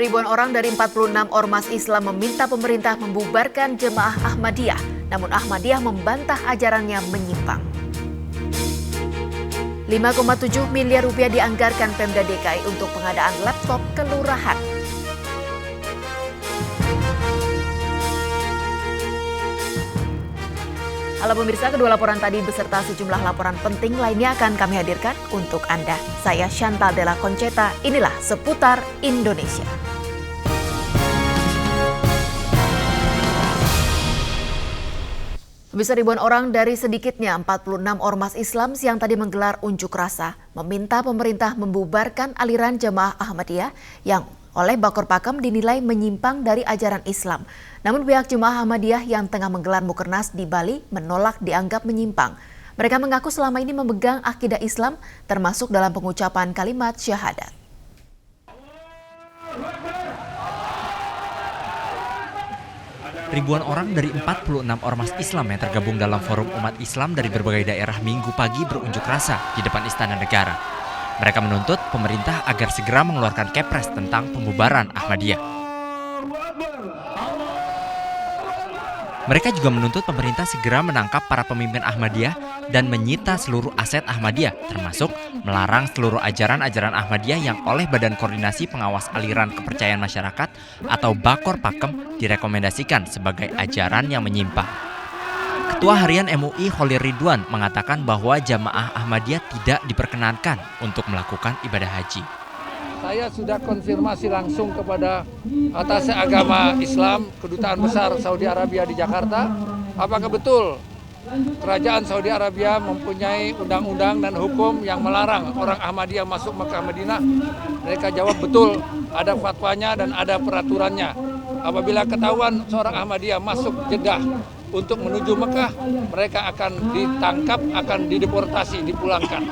Ribuan orang dari 46 ormas Islam meminta pemerintah membubarkan Jemaah Ahmadiyah. Namun Ahmadiyah membantah ajarannya menyimpang. 5,7 miliar rupiah dianggarkan Pemda DKI untuk pengadaan laptop kelurahan. Halo pemirsa, kedua laporan tadi beserta sejumlah laporan penting lainnya akan kami hadirkan untuk Anda. Saya Chantal Della Conceta, inilah Seputar Indonesia. Pemirsa, ribuan orang dari sedikitnya 46 ormas Islam siang tadi menggelar unjuk rasa, meminta pemerintah membubarkan aliran Jemaah Ahmadiyah yang oleh Bakor Pakem dinilai menyimpang dari ajaran Islam. Namun pihak Jemaah Ahmadiyah yang tengah menggelar Mukernas di Bali menolak dianggap menyimpang. Mereka mengaku selama ini memegang akidah Islam termasuk dalam pengucapan kalimat syahadat. Ribuan orang dari 46 ormas Islam yang tergabung dalam Forum Umat Islam dari berbagai daerah Minggu pagi berunjuk rasa di depan Istana Negara. Mereka menuntut pemerintah agar segera mengeluarkan Kepres tentang pembubaran Ahmadiyah. Mereka juga menuntut pemerintah segera menangkap para pemimpin Ahmadiyah dan menyita seluruh aset Ahmadiyah, termasuk melarang seluruh ajaran-ajaran Ahmadiyah yang oleh Badan Koordinasi Pengawas Aliran Kepercayaan Masyarakat atau Bakor Pakem direkomendasikan sebagai ajaran yang menyimpang. Ketua Harian MUI Kholir Ridwan mengatakan bahwa Jamaah Ahmadiyah tidak diperkenankan untuk melakukan ibadah haji. Saya sudah konfirmasi langsung kepada atas agama Islam Kedutaan Besar Saudi Arabia di Jakarta. Apakah betul Kerajaan Saudi Arabia mempunyai undang-undang dan hukum yang melarang orang Ahmadiyah masuk Mekah Madinah? Mereka jawab betul, ada fatwanya dan ada peraturannya. Apabila ketahuan seorang Ahmadiyah masuk Jeddah untuk menuju Mekah, mereka akan ditangkap, akan dideportasi, dipulangkan.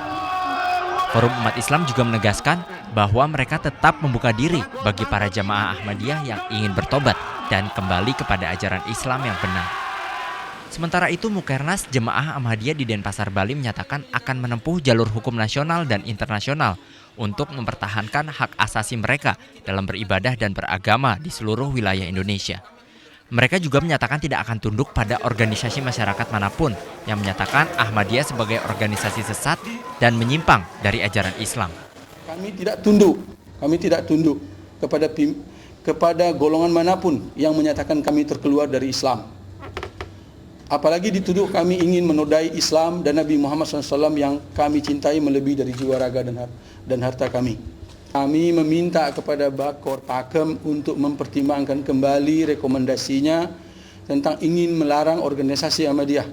Forum Umat Islam juga menegaskan bahwa mereka tetap membuka diri bagi para jamaah Ahmadiyah yang ingin bertobat dan kembali kepada ajaran Islam yang benar. Sementara itu, Mukernas Jemaah Ahmadiyah di Denpasar, Bali menyatakan akan menempuh jalur hukum nasional dan internasional untuk mempertahankan hak asasi mereka dalam beribadah dan beragama di seluruh wilayah Indonesia. Mereka juga menyatakan tidak akan tunduk pada organisasi masyarakat manapun yang menyatakan Ahmadiyah sebagai organisasi sesat dan menyimpang dari ajaran Islam. Kami tidak tunduk kepada golongan manapun yang menyatakan kami terkeluar dari Islam. Apalagi dituduh kami ingin menodai Islam dan Nabi Muhammad SAW yang kami cintai melebihi dari jiwa raga dan harta kami. Kami meminta kepada Bakor Pakem untuk mempertimbangkan kembali rekomendasinya tentang ingin melarang organisasi Ahmadiyah.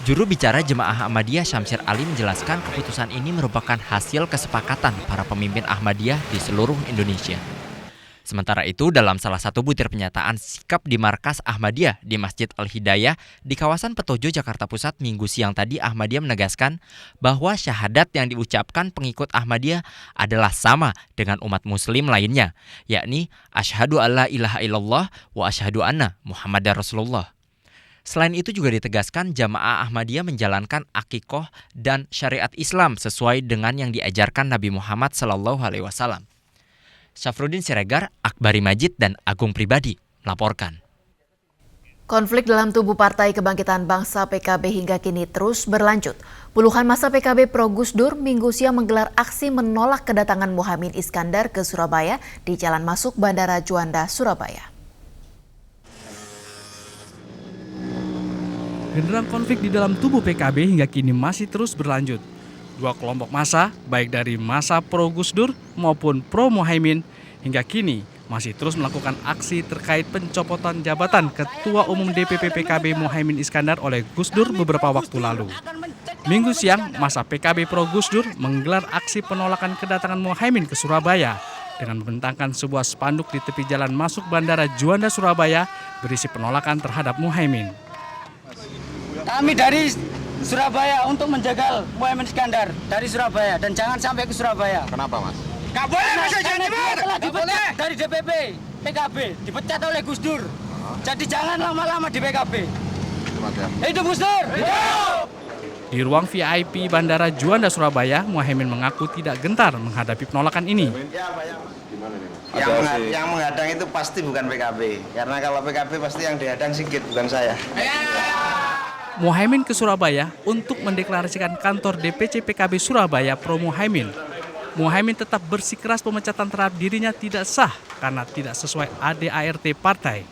Juru bicara Jemaah Ahmadiyah Syamsir Ali menjelaskan keputusan ini merupakan hasil kesepakatan para pemimpin Ahmadiyah di seluruh Indonesia. Sementara itu, dalam salah satu butir pernyataan sikap di markas Ahmadiyah di Masjid Al-Hidayah di kawasan Petojo, Jakarta Pusat, Minggu siang tadi, Ahmadiyah menegaskan bahwa syahadat yang diucapkan pengikut Ahmadiyah adalah sama dengan umat muslim lainnya, yakni asyhadu alla ilaha illallah wa asyhadu anna Muhammadar Rasulullah. Selain itu juga ditegaskan Jamaah Ahmadiyah menjalankan akikoh dan syariat Islam sesuai dengan yang diajarkan Nabi Muhammad SAW. Syafruddin Siregar, Akbari Majid, dan Agung Pribadi melaporkan. Konflik dalam tubuh Partai Kebangkitan Bangsa PKB hingga kini terus berlanjut. Puluhan massa PKB pro Gus Dur Minggu siang menggelar aksi menolak kedatangan Muhaimin Iskandar ke Surabaya di jalan masuk Bandara Juanda, Surabaya. Genderang konflik di dalam tubuh PKB hingga kini masih terus berlanjut. Dua kelompok massa, baik dari massa pro Gus Dur maupun pro Muhaimin, hingga kini masih terus melakukan aksi terkait pencopotan jabatan Ketua Umum DPP PKB Muhaimin Iskandar oleh Gus Dur beberapa waktu lalu. Minggu siang, massa PKB pro Gus Dur menggelar aksi penolakan kedatangan Muhaimin ke Surabaya dengan membentangkan sebuah spanduk di tepi jalan masuk Bandara Juanda, Surabaya berisi penolakan terhadap Muhaimin. Kami dari Surabaya untuk menjagal Muhaimin Iskandar dari Surabaya dan jangan sampai ke Surabaya. Kenapa, Mas? Nggak boleh, Mas. Dia telah dipecat dari DPP PKB, dipecat oleh Gus Dur. Jadi jangan lama-lama di PKB. Hidup Gus Dur! Hidup! Di ruang VIP Bandara Juanda, Surabaya, Muhaimin mengaku tidak gentar menghadapi penolakan ini. Yang menghadang itu pasti bukan PKB, karena kalau PKB pasti yang dihadang Sigit, bukan saya. Muhaimin ke Surabaya untuk mendeklarasikan kantor DPC PKB Surabaya Pro Muhaimin. Muhaimin tetap bersikeras pemecatan terhadap dirinya tidak sah karena tidak sesuai ADART partai.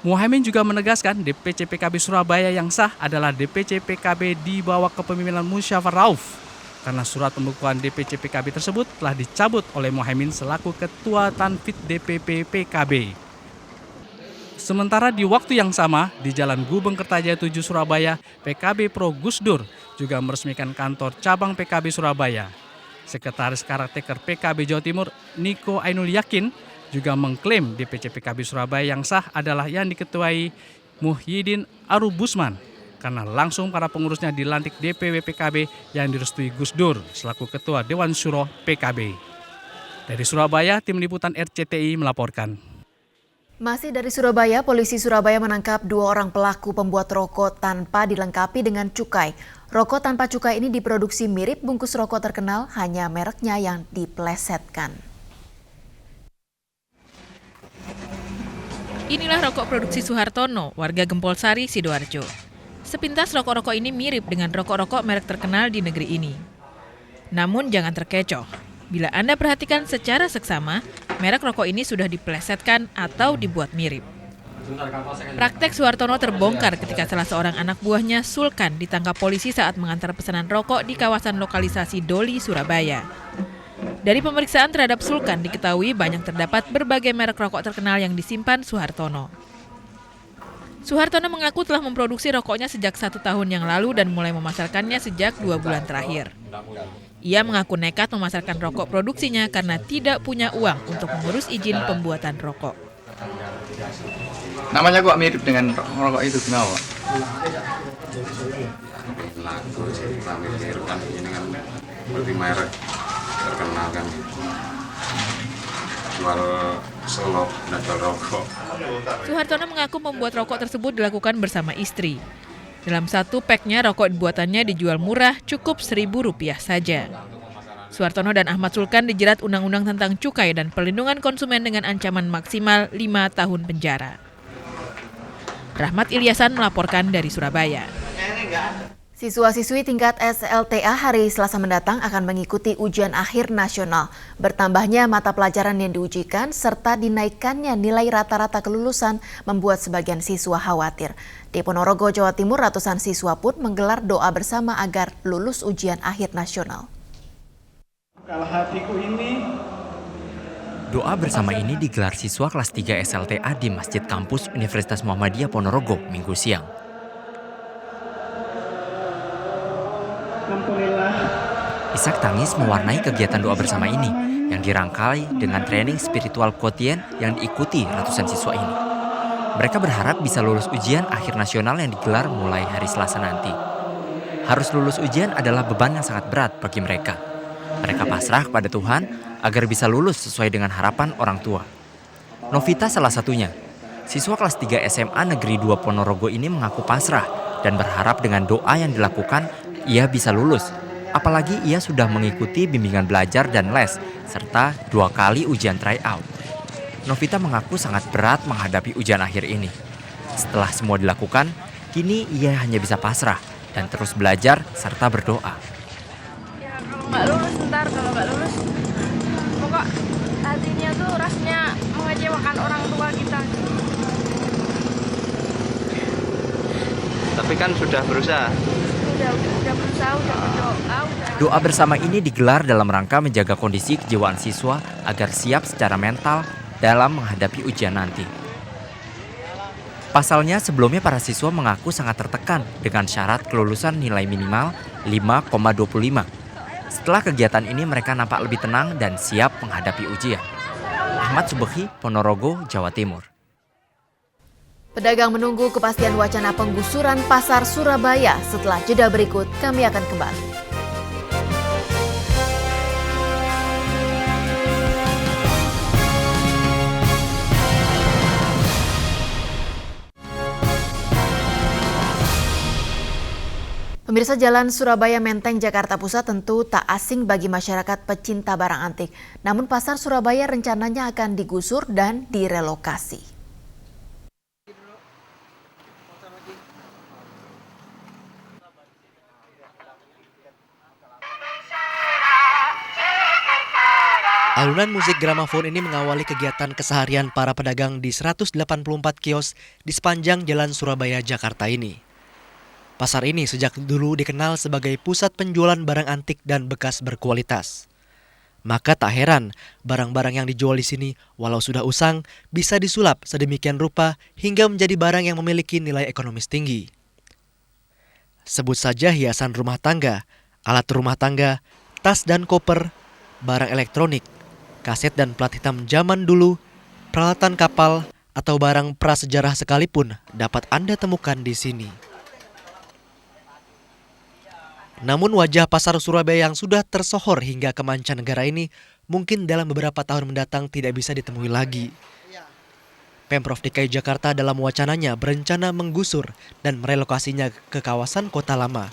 Muhaimin juga menegaskan DPC PKB Surabaya yang sah adalah DPC PKB di bawah kepemimpinan Musyafar Rauf, karena surat pembekuan DPC PKB tersebut telah dicabut oleh Muhaimin selaku Ketua Tanfid DPP PKB. Sementara di waktu yang sama, di Jalan Gubeng Kertajaya 7 Surabaya, PKB Pro Gusdur juga meresmikan kantor cabang PKB Surabaya. Sekretaris Karakter PKB Jawa Timur, Niko Ainul Yakin, juga mengklaim DPC PKB Surabaya yang sah adalah yang diketuai Muhyiddin Arubusman, karena langsung para pengurusnya dilantik DPW PKB yang direstui Gus Dur selaku Ketua Dewan Syuro PKB. Dari Surabaya, Tim Liputan RCTI melaporkan. Masih dari Surabaya, polisi Surabaya menangkap 2 orang pelaku pembuat rokok tanpa dilengkapi dengan cukai. Rokok tanpa cukai ini diproduksi mirip bungkus rokok terkenal, hanya mereknya yang diplesetkan. Inilah rokok produksi Suhartono, warga Gempol Sari, Sidoarjo. Sepintas rokok-rokok ini mirip dengan rokok-rokok merek terkenal di negeri ini. Namun jangan terkecoh. Bila Anda perhatikan secara seksama, merek rokok ini sudah diplesetkan atau dibuat mirip. Praktek Suhartono terbongkar ketika salah seorang anak buahnya, Sulkan, ditangkap polisi saat mengantar pesanan rokok di kawasan lokalisasi Doli, Surabaya. Dari pemeriksaan terhadap Sulkan diketahui banyak terdapat berbagai merek rokok terkenal yang disimpan Suhartono. Suhartono mengaku telah memproduksi rokoknya sejak 1 tahun yang lalu dan mulai memasarkannya sejak 2 bulan terakhir. Ia mengaku nekat memasarkan rokok produksinya karena tidak punya uang untuk mengurus izin pembuatan rokok. Namanya kok mirip dengan rokok itu, kenapa? Lagu mirip kan, ini kan berarti merek terkenal kan, jual selop dan jual rokok. Suhartono mengaku membuat rokok tersebut dilakukan bersama istri. Dalam satu paknya rokok buatannya dijual murah, cukup Rp1.000 saja. Suhartono dan Ahmad Sulkan dijerat Undang-Undang tentang Cukai dan Perlindungan Konsumen dengan ancaman maksimal 5 tahun penjara. Rahmat Ilyasan melaporkan dari Surabaya. Siswa-siswi tingkat SLTA hari Selasa mendatang akan mengikuti ujian akhir nasional. Bertambahnya mata pelajaran yang diujikan serta dinaikannya nilai rata-rata kelulusan membuat sebagian siswa khawatir. Di Ponorogo, Jawa Timur, ratusan siswa pun menggelar doa bersama agar lulus ujian akhir nasional. Doa bersama ini digelar siswa kelas 3 SLTA di Masjid Kampus Universitas Muhammadiyah Ponorogo Minggu siang. Isak tangis mewarnai kegiatan doa bersama ini yang dirangkai dengan training spiritual quotient yang diikuti ratusan siswa ini. Mereka berharap bisa lulus ujian akhir nasional yang digelar mulai hari Selasa nanti. Harus lulus ujian adalah beban yang sangat berat bagi mereka. Mereka pasrah kepada Tuhan agar bisa lulus sesuai dengan harapan orang tua. Novita salah satunya. Siswa kelas 3 SMA Negeri 2 Ponorogo ini mengaku pasrah dan berharap dengan doa yang dilakukan ia bisa lulus. Apalagi ia sudah mengikuti bimbingan belajar dan les, serta 2 kali ujian tryout. Novita mengaku sangat berat menghadapi ujian akhir ini. Setelah semua dilakukan, kini ia hanya bisa pasrah dan terus belajar serta berdoa. Ya kalau nggak lulus ntar, kalau nggak lulus, pokok hatinya tuh rasanya mengecewakan orang tua kita. Tapi kan sudah berusaha. Udah berusaha, udah berdoa, Doa bersama ini digelar dalam rangka menjaga kondisi kejiwaan siswa agar siap secara mental dalam menghadapi ujian nanti. Pasalnya sebelumnya para siswa mengaku sangat tertekan dengan syarat kelulusan nilai minimal 5,25. Setelah kegiatan ini mereka nampak lebih tenang dan siap menghadapi ujian. Ahmad Subekhi, Ponorogo, Jawa Timur. Pedagang menunggu kepastian wacana penggusuran pasar Surabaya. Setelah jeda berikut, kami akan kembali. Pemirsa, Jalan Surabaya Menteng, Jakarta Pusat tentu tak asing bagi masyarakat pecinta barang antik. Namun pasar Surabaya rencananya akan digusur dan direlokasi. Alunan musik gramafon ini mengawali kegiatan keseharian para pedagang di 184 kios di sepanjang Jalan Surabaya, Jakarta ini. Pasar ini sejak dulu dikenal sebagai pusat penjualan barang antik dan bekas berkualitas. Maka tak heran, barang-barang yang dijual di sini walau sudah usang bisa disulap sedemikian rupa hingga menjadi barang yang memiliki nilai ekonomis tinggi. Sebut saja hiasan rumah tangga, alat rumah tangga, tas dan koper, barang elektronik, kaset dan plat hitam zaman dulu, peralatan kapal, atau barang prasejarah sekalipun dapat Anda temukan di sini. Namun wajah pasar Surabaya yang sudah tersohor hingga ke mancanegara ini mungkin dalam beberapa tahun mendatang tidak bisa ditemui lagi. Pemprov DKI Jakarta dalam wacananya berencana menggusur dan merelokasinya ke kawasan Kota Lama.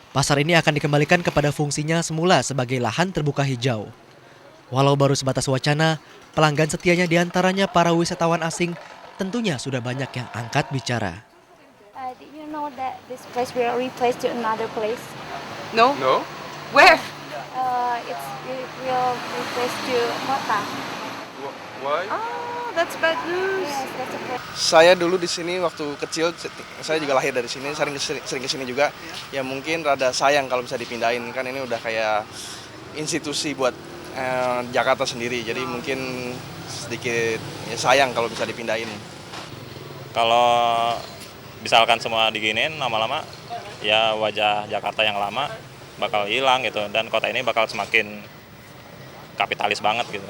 Pasar ini akan dikembalikan kepada fungsinya semula sebagai lahan terbuka hijau. Walau baru sebatas wacana, pelanggan setianya diantaranya para wisatawan asing tentunya sudah banyak yang angkat bicara. Did you know that this place will replace to another place? No? No? Where? It will replace to Kota. Why? Oh, that's bad news. Yes, that's a place. Saya dulu di sini waktu kecil, saya juga lahir dari sini, sering ke sini juga. Ya mungkin rada sayang kalau bisa dipindahin, kan ini udah kayak institusi buat Jakarta sendiri. Jadi mungkin sedikit ya sayang kalau bisa dipindahin. Kalau misalkan semua diginiin lama-lama, ya wajah Jakarta yang lama bakal hilang gitu, dan kota ini bakal semakin kapitalis banget gitu.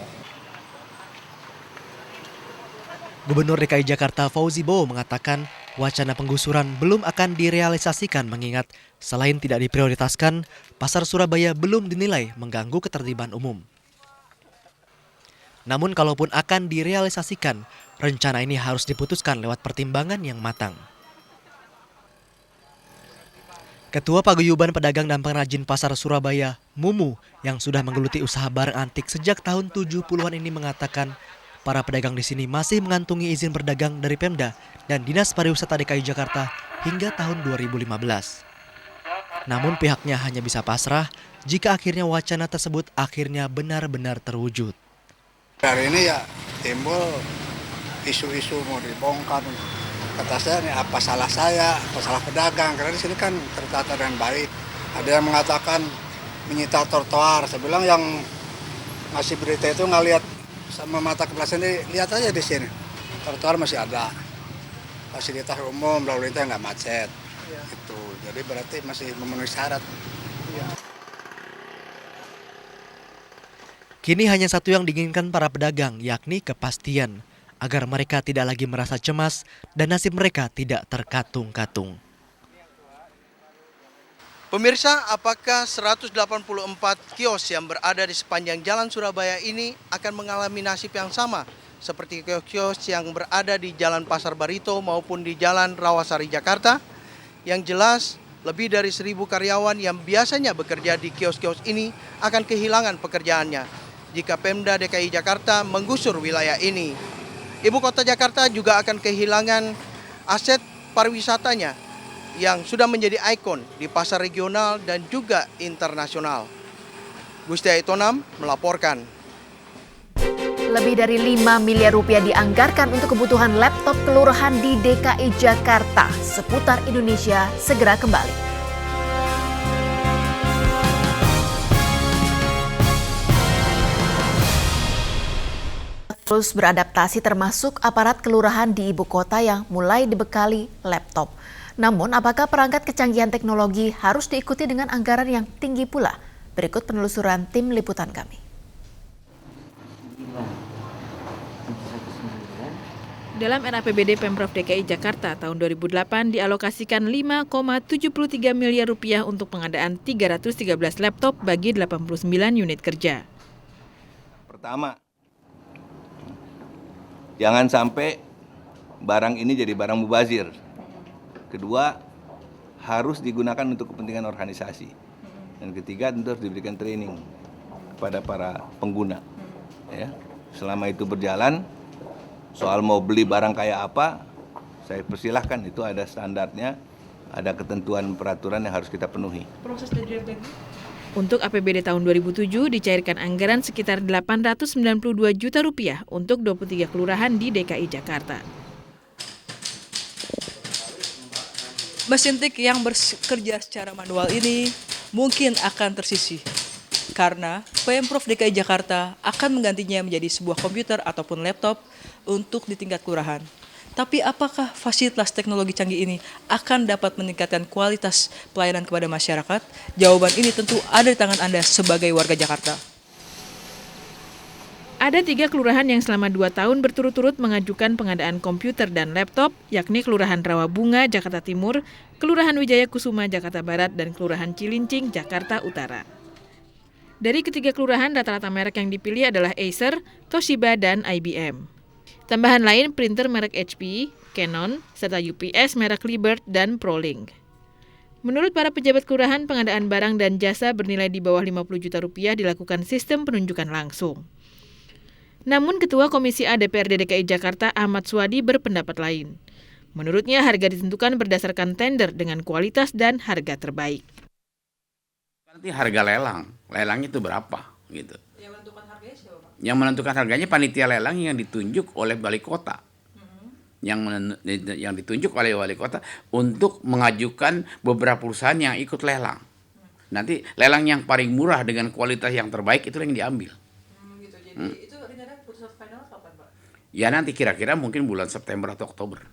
Gubernur DKI Jakarta Fauzi Bowo mengatakan wacana penggusuran belum akan direalisasikan mengingat selain tidak diprioritaskan, pasar Surabaya belum dinilai mengganggu ketertiban umum. Namun kalaupun akan direalisasikan, rencana ini harus diputuskan lewat pertimbangan yang matang. Ketua Paguyuban Pedagang dan Pengrajin Pasar Surabaya, Mumu, yang sudah menggeluti usaha barang antik sejak tahun 70-an ini mengatakan para pedagang di sini masih mengantungi izin berdagang dari Pemda dan Dinas Pariwisata DKI Jakarta hingga tahun 2015. Namun pihaknya hanya bisa pasrah jika akhirnya wacana tersebut akhirnya benar-benar terwujud. Hari ini ya timbul isu-isu mau dibongkar. Kata saya ini apa salah saya, apa salah pedagang, karena di sini kan tertata dengan baik. Ada yang mengatakan menyita trotoar, saya bilang yang ngasih berita itu nggak lihat sama mata kepala sendiri, lihat aja di sini. Trotoar masih ada, fasilitas umum, lalu lintas nggak macet. Itu, jadi berarti masih memenuhi syarat. Kini hanya satu yang diinginkan para pedagang, yakni kepastian, agar mereka tidak lagi merasa cemas dan nasib mereka tidak terkatung-katung. Pemirsa, apakah 184 kios yang berada di sepanjang Jalan Surabaya ini akan mengalami nasib yang sama seperti kios-kios yang berada di Jalan Pasar Barito maupun di Jalan Rawasari Jakarta? Yang jelas, lebih dari 1.000 karyawan yang biasanya bekerja di kios-kios ini akan kehilangan pekerjaannya jika Pemda DKI Jakarta menggusur wilayah ini. Ibu kota Jakarta juga akan kehilangan aset pariwisatanya yang sudah menjadi ikon di pasar regional dan juga internasional. Gusti Aitonam melaporkan. Lebih dari 5 miliar rupiah dianggarkan untuk kebutuhan laptop kelurahan di DKI Jakarta. Seputar Indonesia segera kembali. Terus beradaptasi termasuk aparat kelurahan di ibu kota yang mulai dibekali laptop. Namun, apakah perangkat kecanggihan teknologi harus diikuti dengan anggaran yang tinggi pula? Berikut penelusuran tim liputan kami. Dalam RAPBD Pemprov DKI Jakarta tahun 2008 dialokasikan 5,73 miliar rupiah untuk pengadaan 313 laptop bagi 89 unit kerja. Pertama, jangan sampai barang ini jadi barang mubazir. Kedua, harus digunakan untuk kepentingan organisasi. Dan ketiga tentu harus diberikan training kepada para pengguna. Ya. Selama itu berjalan, soal mau beli barang kayak apa, saya persilahkan, itu ada standarnya, ada ketentuan peraturan yang harus kita penuhi. Proses Untuk APBD tahun 2007 dicairkan anggaran sekitar 892 juta rupiah untuk 23 kelurahan di DKI Jakarta. Mesin tik yang bekerja secara manual ini mungkin akan tersisih karena Pemprov DKI Jakarta akan menggantinya menjadi sebuah komputer ataupun laptop untuk di tingkat kelurahan. Tapi apakah fasilitas teknologi canggih ini akan dapat meningkatkan kualitas pelayanan kepada masyarakat? Jawaban ini tentu ada di tangan Anda sebagai warga Jakarta. Ada 3 kelurahan yang selama 2 tahun berturut-turut mengajukan pengadaan komputer dan laptop, yakni Kelurahan Rawabunga, Jakarta Timur, Kelurahan Wijaya Kusuma, Jakarta Barat, dan Kelurahan Cilincing, Jakarta Utara. Dari ketiga kelurahan, rata-rata merek yang dipilih adalah Acer, Toshiba, dan IBM. Tambahan lain printer merek HP, Canon, serta UPS merek Liebert dan ProLink. Menurut para pejabat kelurahan, pengadaan barang dan jasa bernilai di bawah 50 juta rupiah dilakukan sistem penunjukan langsung. Namun Ketua Komisi A DPRD DKI Jakarta Ahmad Suwadi berpendapat lain. Menurutnya harga ditentukan berdasarkan tender dengan kualitas dan harga terbaik. Nanti harga lelang itu berapa gitu. Yang menentukan harganya panitia lelang yang ditunjuk oleh wali kota. Yang ditunjuk oleh wali kota untuk mengajukan beberapa perusahaan yang ikut lelang. Nanti lelang yang paling murah dengan kualitas yang terbaik itu yang diambil. Jadi itu rencana putusan final kapan, Pak? Ya nanti kira-kira mungkin bulan September atau Oktober.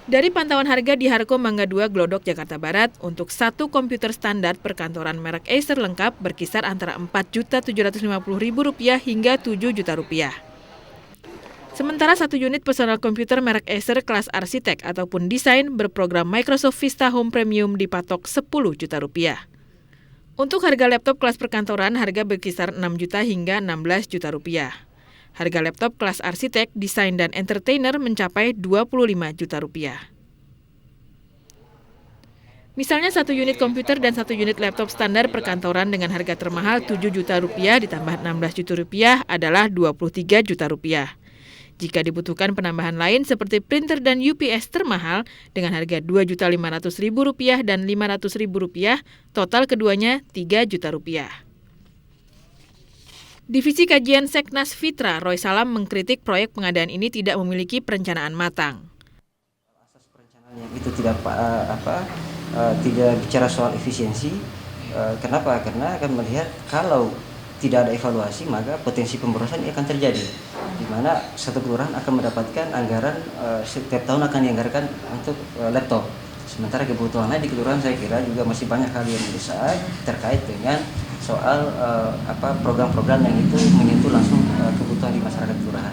Dari pantauan harga di Harko Mangga 2 Glodok, Jakarta Barat, untuk satu komputer standar perkantoran merek Acer lengkap berkisar antara Rp4.750.000 hingga Rp7 juta. Sementara satu unit personal komputer merek Acer kelas arsitek ataupun desain berprogram Microsoft Vista Home Premium dipatok Rp10 juta. Untuk harga laptop kelas perkantoran, harga berkisar 6 juta hingga 16 juta rupiah. Harga laptop kelas arsitek, desain, dan entertainer mencapai 25 juta rupiah. Misalnya satu unit komputer dan satu unit laptop standar perkantoran dengan harga termahal 7 juta rupiah ditambah 16 juta rupiah adalah 23 juta rupiah. Jika dibutuhkan penambahan lain seperti printer dan UPS termahal dengan harga Rp2.500.000 dan Rp500.000, total keduanya 3 juta rupiah. Divisi Kajian Seknas Fitra, Roy Salam mengkritik proyek pengadaan ini tidak memiliki perencanaan matang. Itu tidak bicara soal efisiensi. Kenapa? Karena akan melihat kalau tidak ada evaluasi maka potensi pemborosan ini akan terjadi. Di mana satu kelurahan akan mendapatkan anggaran setiap tahun akan dianggarkan untuk laptop. Sementara kebutuhan lain di kelurahan saya kira juga masih banyak hal yang mendesak terkait dengan soal program-program yang itu menyentuh langsung kebutuhan di masyarakat kelurahan.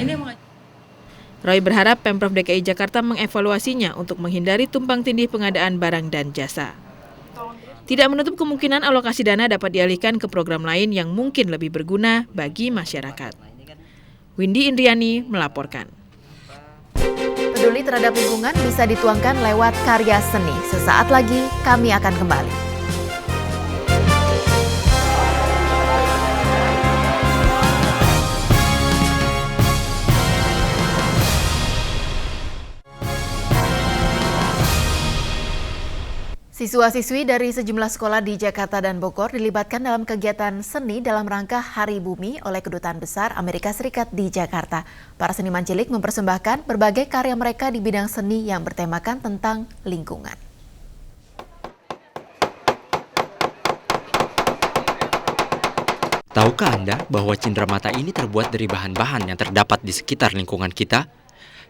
Roy berharap Pemprov DKI Jakarta mengevaluasinya untuk menghindari tumpang tindih pengadaan barang dan jasa. Tidak menutup kemungkinan alokasi dana dapat dialihkan ke program lain yang mungkin lebih berguna bagi masyarakat. Windy Indriani melaporkan. Peduli terhadap lingkungan bisa dituangkan lewat karya seni. Sesaat lagi kami akan kembali. Siswa-siswi dari sejumlah sekolah di Jakarta dan Bogor dilibatkan dalam kegiatan seni dalam rangka Hari Bumi oleh Kedutaan Besar Amerika Serikat di Jakarta. Para seniman cilik mempersembahkan berbagai karya mereka di bidang seni yang bertemakan tentang lingkungan. Tahukah Anda bahwa cenderamata ini terbuat dari bahan-bahan yang terdapat di sekitar lingkungan kita?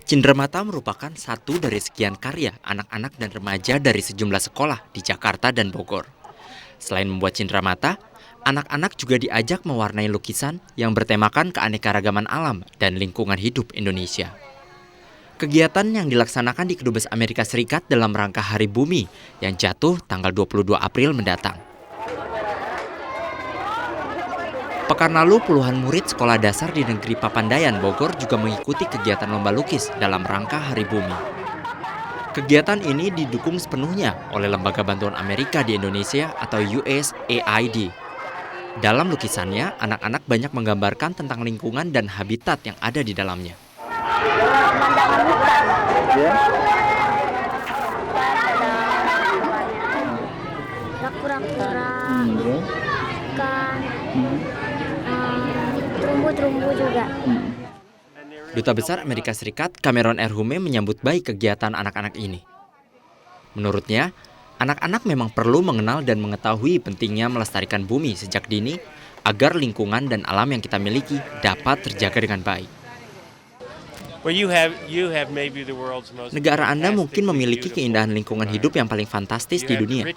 Cenderamata merupakan satu dari sekian karya anak-anak dan remaja dari sejumlah sekolah di Jakarta dan Bogor. Selain membuat cenderamata, anak-anak juga diajak mewarnai lukisan yang bertemakan keanekaragaman alam dan lingkungan hidup Indonesia. Kegiatan yang dilaksanakan di Kedubes Amerika Serikat dalam rangka Hari Bumi yang jatuh tanggal 22 April mendatang. Pekan lalu, puluhan murid sekolah dasar di negeri Papandayan, Bogor juga mengikuti kegiatan lomba lukis dalam rangka Hari Bumi. Kegiatan ini didukung sepenuhnya oleh Lembaga Bantuan Amerika di Indonesia atau USAID. Dalam lukisannya, anak-anak banyak menggambarkan tentang lingkungan dan habitat yang ada di dalamnya. Pemandangan hutan. Ada kura-kura, ikan, terumbu-terumbu juga. Duta Besar Amerika Serikat Cameron R. Hume menyambut baik kegiatan anak-anak ini. Menurutnya, anak-anak memang perlu mengenal dan mengetahui pentingnya melestarikan bumi sejak dini agar lingkungan dan alam yang kita miliki dapat terjaga dengan baik. Negara Anda mungkin memiliki keindahan lingkungan hidup yang paling fantastis di dunia.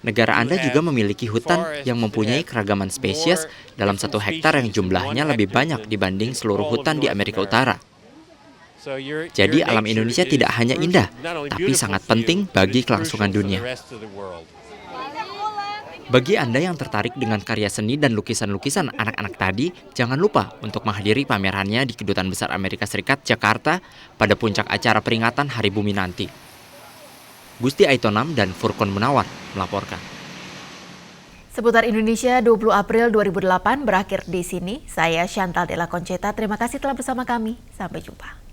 Negara Anda juga memiliki hutan yang mempunyai keragaman spesies dalam 1 hektar yang jumlahnya lebih banyak dibanding seluruh hutan di Amerika Utara. Jadi alam Indonesia tidak hanya indah, tapi sangat penting bagi kelangsungan dunia. Bagi Anda yang tertarik dengan karya seni dan lukisan-lukisan anak-anak tadi, jangan lupa untuk menghadiri pamerannya di Kedutaan Besar Amerika Serikat, Jakarta, pada puncak acara peringatan Hari Bumi nanti. Gusti Aitonam dan Furkon Munawar melaporkan. Seputar Indonesia 20 April 2008 berakhir di sini. Saya Chantal Della Conceta, terima kasih telah bersama kami. Sampai jumpa.